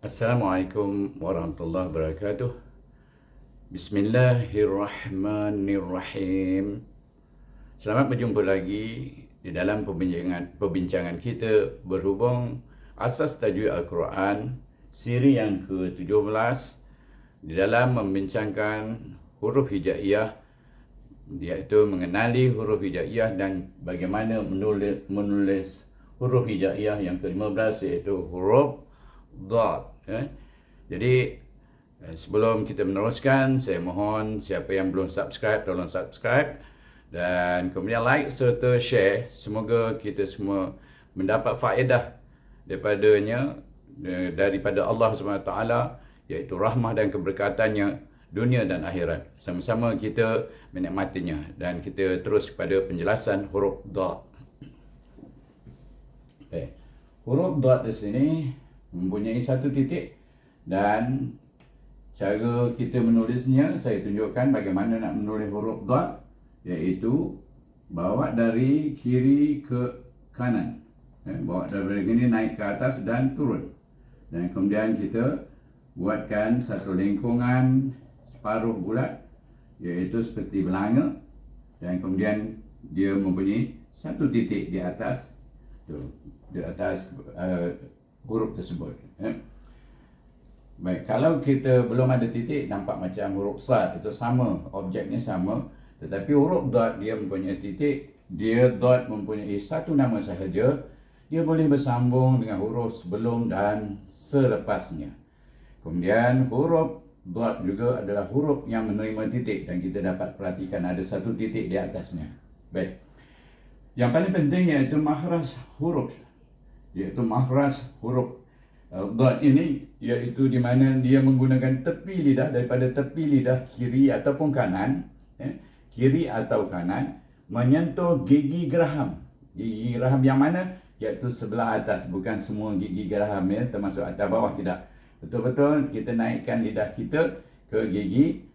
Assalamualaikum warahmatullahi wabarakatuh. Bismillahirrahmanirrahim. Selamat berjumpa lagi di dalam perbincangan kita berhubung asas tajwid Al-Quran siri yang ke-17 di dalam membincangkan huruf hijaiyah, iaitu mengenali huruf hijaiyah dan bagaimana menulis huruf hijaiyah yang ke-15 iaitu huruf Dad. Jadi sebelum kita meneruskan, saya mohon siapa yang belum subscribe, tolong subscribe dan kemudian like serta share. Semoga kita semua mendapat faedah daripada Allah SWT, iaitu rahmah dan keberkatannya dunia dan akhirat. Sama-sama kita menikmatinya dan kita terus kepada penjelasan huruf Dad. Huruf Dad di sini mempunyai satu titik dan cara kita menulisnya, saya tunjukkan bagaimana nak menulis huruf Dad, iaitu bawa dari kiri ke kanan, bawa dari sini naik ke atas dan turun, dan kemudian kita buatkan satu lingkungan separuh bulat, iaitu seperti belanga, dan kemudian dia mempunyai satu titik di atas huruf tersebut. Baik, kalau kita belum ada titik, nampak macam huruf Sad, itu sama, objeknya sama. Tetapi huruf Dad dia mempunyai titik, Dad mempunyai satu nama sahaja. Dia boleh bersambung dengan huruf sebelum dan selepasnya. Kemudian huruf Dad juga adalah huruf yang menerima titik dan kita dapat perhatikan ada satu titik di atasnya. Baik, yang paling penting iaitu makhraj huruf, iaitu makhraj huruf Dad ini, iaitu di mana dia menggunakan tepi lidah, daripada tepi lidah kiri ataupun kanan, kiri atau kanan, menyentuh gigi geraham. Gigi geraham yang mana? Iaitu sebelah atas, bukan semua gigi geraham, termasuk atas bawah, tidak. Betul-betul kita naikkan lidah kita ke gigi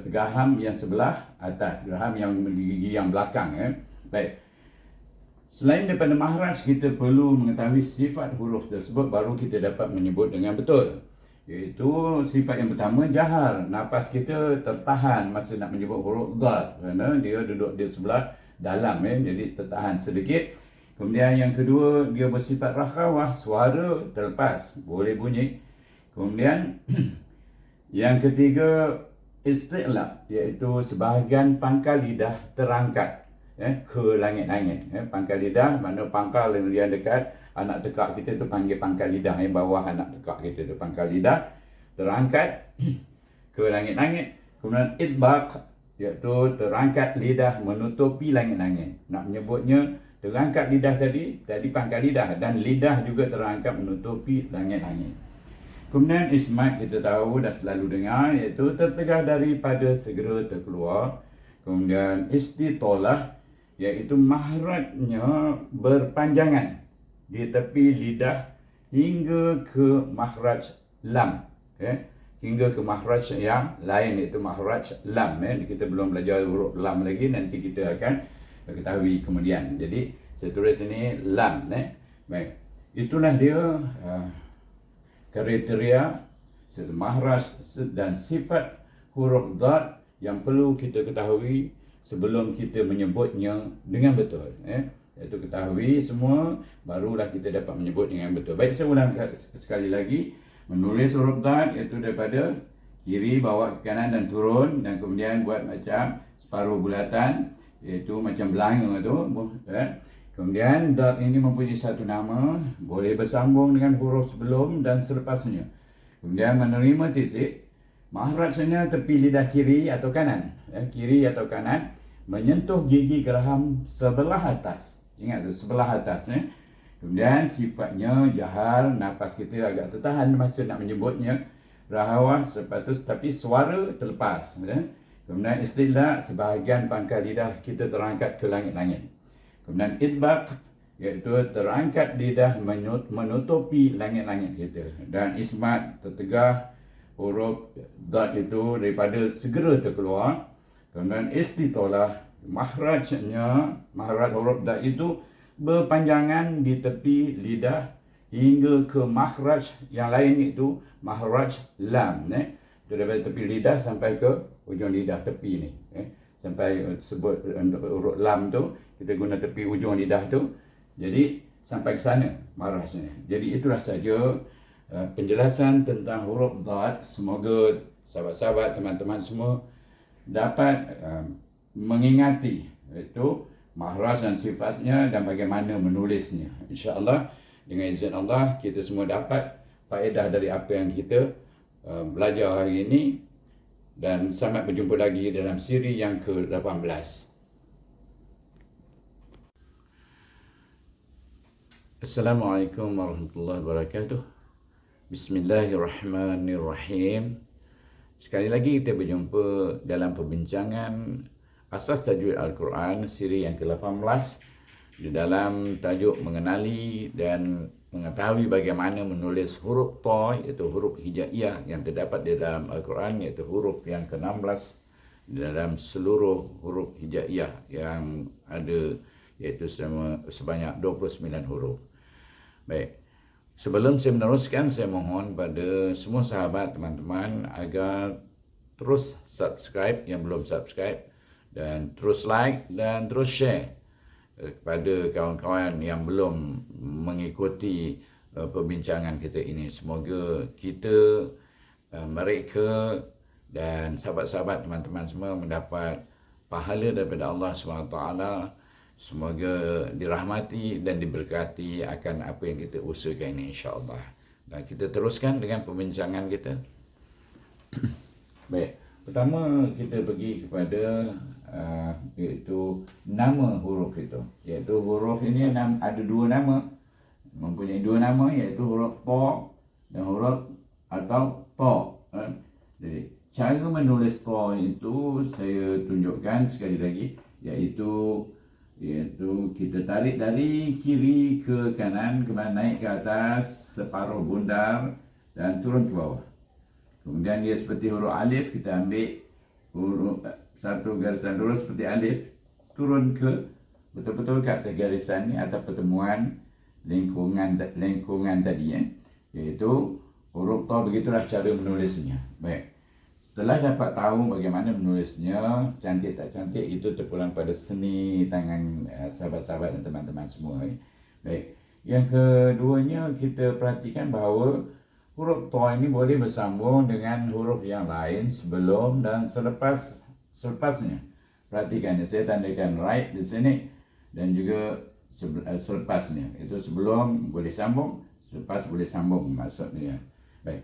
geraham yang sebelah atas, geraham yang gigi yang belakang. Baik. Selain daripada makhraj, kita perlu mengetahui sifat huruf tersebut baru kita dapat menyebut dengan betul. Iaitu sifat yang pertama, jahar. Nafas kita tertahan masa nak menyebut huruf Dad, kerana dia duduk di sebelah dalam, jadi tertahan sedikit. Kemudian yang kedua, dia bersifat rakhawah, suara terlepas, boleh bunyi. Kemudian yang ketiga, isti'la, iaitu sebahagian pangkal lidah terangkat ke langit-langit. Pangkal lidah, mana pangkal yang dekat anak tekak kita tu panggil pangkal lidah, bawah anak tekak kita tu pangkal lidah terangkat ke langit-langit. Kemudian idbaq, iaitu terangkat lidah menutupi langit-langit. Nak menyebutnya terangkat lidah tadi pangkal lidah, dan lidah juga terangkat menutupi langit-langit. Kemudian ismat, kita tahu dah selalu dengar, iaitu tertegah daripada segera terkeluar. Kemudian istitolah, iaitu makhrajnya berpanjangan di tepi lidah hingga ke makhraj lam, hingga ke makhraj yang lain, iaitu makhraj lam. Kita belum belajar huruf lam lagi, nanti kita akan ketahui kemudian. Jadi saya tulis ini lam. Baik, itulah dia kriteria makhraj dan sifat huruf Dad yang perlu kita ketahui sebelum kita menyebutnya dengan betul. Iaitu ketahui semua, barulah kita dapat menyebut dengan betul. Baik, saya ulang sekali lagi. Menulis huruf Dad iaitu daripada kiri bawa ke kanan dan turun, dan kemudian buat macam separuh bulatan, iaitu macam belanga tu. Kemudian Dad ini mempunyai satu nama, boleh bersambung dengan huruf sebelum dan selepasnya. Kemudian menerima titik, makhrajnya tepi lidah kiri atau kanan, kiri atau kanan, menyentuh gigi geraham sebelah atas. Ingat tu, sebelah atas. Kemudian sifatnya jahar, nafas kita agak tertahan masa nak menyebutnya. Rahawah, tapi suara terlepas. Kemudian istila, sebahagian pangkal lidah kita terangkat ke langit-langit. Kemudian idbaq, iaitu terangkat lidah menutupi langit-langit kita. Dan ismat, tertegah huruf Dad itu daripada segera terkeluar. Kemudian istitolah, makhraj huruf Dad itu berpanjangan di tepi lidah hingga ke makhraj yang lain, itu makhraj lam, itu daripada tepi lidah sampai ke ujung lidah tepi ni, sampai sebut huruf lam tu kita guna tepi ujung lidah tu, jadi sampai ke sana makhrajnya. Jadi itulah saja penjelasan tentang huruf dad. Semoga sahabat-sahabat, teman-teman semua dapat mengingati itu makhraj dan sifatnya dan bagaimana menulisnya. InsyaAllah dengan izin Allah kita semua dapat faedah dari apa yang kita belajar hari ini, dan selamat berjumpa lagi dalam siri yang ke-18. Assalamualaikum warahmatullahi wabarakatuh. Bismillahirrahmanirrahim. Sekali lagi kita berjumpa dalam perbincangan Asas Tajwid Al-Quran siri yang ke-18 di dalam tajuk mengenali dan mengetahui bagaimana menulis huruf ta, iaitu huruf hijaiyah yang terdapat di dalam Al-Quran, iaitu huruf yang ke-16 di dalam seluruh huruf hijaiyah yang ada, iaitu sebanyak 29 huruf. Baik, sebelum saya meneruskan, saya mohon pada semua sahabat, teman-teman agar terus subscribe yang belum subscribe, dan terus like dan terus share kepada kawan-kawan yang belum mengikuti perbincangan kita ini. Semoga kita, mereka dan sahabat-sahabat, teman-teman semua mendapat pahala daripada Allah SWT. Semoga dirahmati dan diberkati akan apa yang kita usahakan ini, insya-Allah. Dan kita teruskan dengan perbincangan kita. Baik, pertama kita pergi kepada iaitu nama huruf itu. Iaitu huruf ini ada dua nama, mempunyai dua nama, iaitu huruf ta dan huruf atau ta. Jadi cara menulis ta itu saya tunjukkan sekali lagi, iaitu kita tarik dari kiri ke kanan, kemudian naik ke atas separuh bundar dan turun ke bawah. Kemudian dia seperti huruf alif, kita ambil huruf satu garisan lurus seperti alif, turun ke betul-betul ke atas garisan ni atau pertemuan lingkungan tadi, iaitu huruf ta. Begitulah cara menulisnya. Baik, setelah dapat tahu bagaimana menulisnya, cantik tak cantik, itu terpulang pada seni tangan sahabat-sahabat dan teman-teman semua. Baik, yang keduanya kita perhatikan bahawa huruf ta ini boleh bersambung dengan huruf yang lain sebelum dan selepasnya. Perhatikan, saya tandakan right di sini dan juga selepasnya. Itu sebelum boleh sambung, selepas boleh sambung maksudnya. Baik,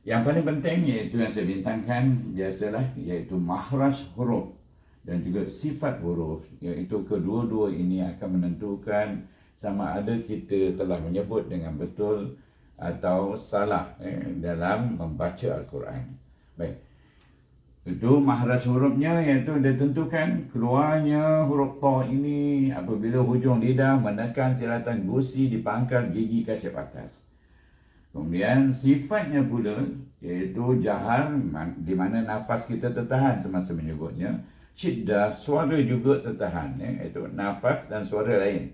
yang paling penting iaitu yang saya bintangkan biasalah, iaitu makhraj huruf dan juga sifat huruf, iaitu kedua-dua ini akan menentukan sama ada kita telah menyebut dengan betul atau salah dalam membaca Al-Quran. Baik, itu makhraj hurufnya, iaitu ditentukan keluarnya huruf ta ini apabila hujung lidah menekan silatan gusi di pangkal gigi kacip atas. Kemudian sifatnya pula, iaitu jahar, di mana nafas kita tertahan semasa menyebutnya. Syiddah, suara juga tertahan, iaitu nafas dan suara lain.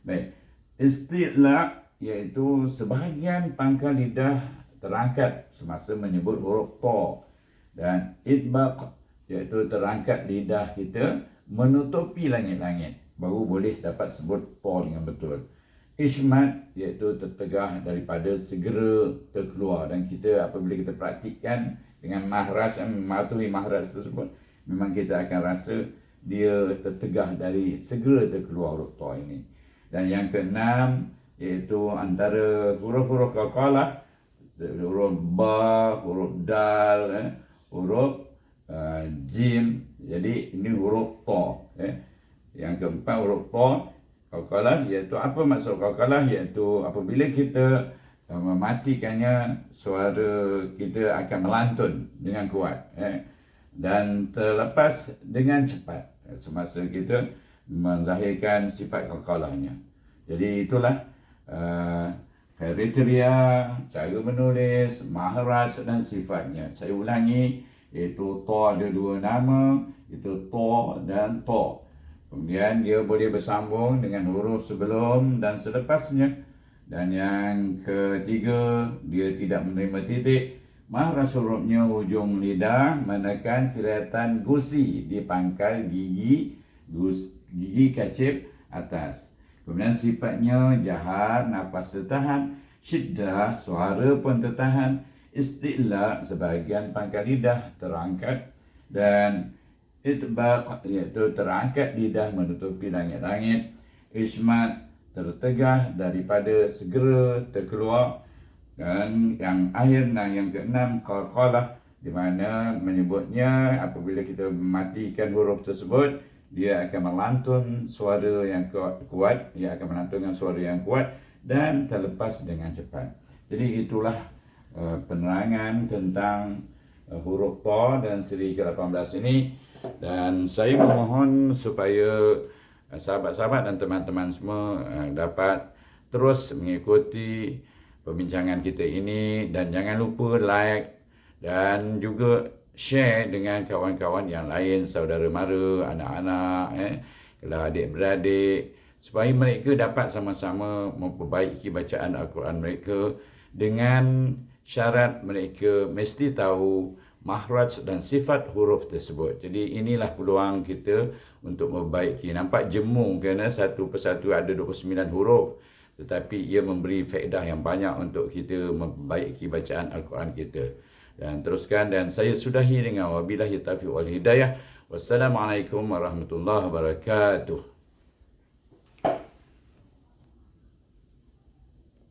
Baik, istila, iaitu sebahagian pangkal lidah terangkat semasa menyebut huruf ta, dan idbaq, iaitu terangkat lidah kita menutupi langit-langit, baru boleh dapat sebut ta dengan betul. Ishmat, iaitu tertegah daripada segera terkeluar, dan kita apabila kita praktikkan dengan makhraj, mematuhi makhraj tersebut, memang kita akan rasa dia tertegah dari segera terkeluar huruf ta ini. Dan yang keenam, iaitu antara huruf-huruf qalqalah, huruf ba, huruf dal, huruf jim. Jadi ini huruf ta. Yang keempat, huruf ta qalqalah, iaitu apa maksud qalqalah? Iaitu apabila kita mematikannya, suara kita akan melantun dengan kuat dan terlepas dengan cepat semasa kita menzahirkan sifat qalqalahnya. Jadi itulah kriteria cara menulis, makhraj dan sifatnya. Saya ulangi, iaitu ta ada dua nama, itu ta dan ta. Kemudian dia boleh bersambung dengan huruf sebelum dan selepasnya. Dan yang ketiga, dia tidak menerima titik. Mahra hurufnya hujung lidah menekan siratan gusi di pangkal gigi gigi kacip atas. Kemudian sifatnya jahar, nafas tertahan, syiddah, suara pun tertahan, isti'la, sebahagian pangkal lidah terangkat, dan itbaq, iaitu terangkat lidah menutupi langit-langit, ismat, tertegah daripada segera terkeluar, dan yang akhir yang keenam qalqalah, di mana menyebutnya apabila kita mematikan huruf tersebut, dia akan melantun suara yang kuat, dia akan melantunkan suara yang kuat dan terlepas dengan cepat. Jadi itulah penerangan tentang huruf Ta dan siri ke-18 ini, dan saya memohon supaya sahabat-sahabat dan teman-teman semua dapat terus mengikuti perbincangan kita ini, dan jangan lupa like dan juga share dengan kawan-kawan yang lain, saudara mara, anak-anak, kalau adik-beradik, supaya mereka dapat sama-sama memperbaiki bacaan Al-Quran mereka, dengan syarat mereka mesti tahu makhraj dan sifat huruf tersebut. Jadi inilah peluang kita untuk memperbaiki. Nampak jemu kerana satu persatu ada 29 huruf, tetapi ia memberi faedah yang banyak untuk kita memperbaiki bacaan Al-Quran kita. Dan teruskan, dan saya sudahi dengan wabillahi taufiq wal hidayah. Wassalamualaikum warahmatullahi wabarakatuh.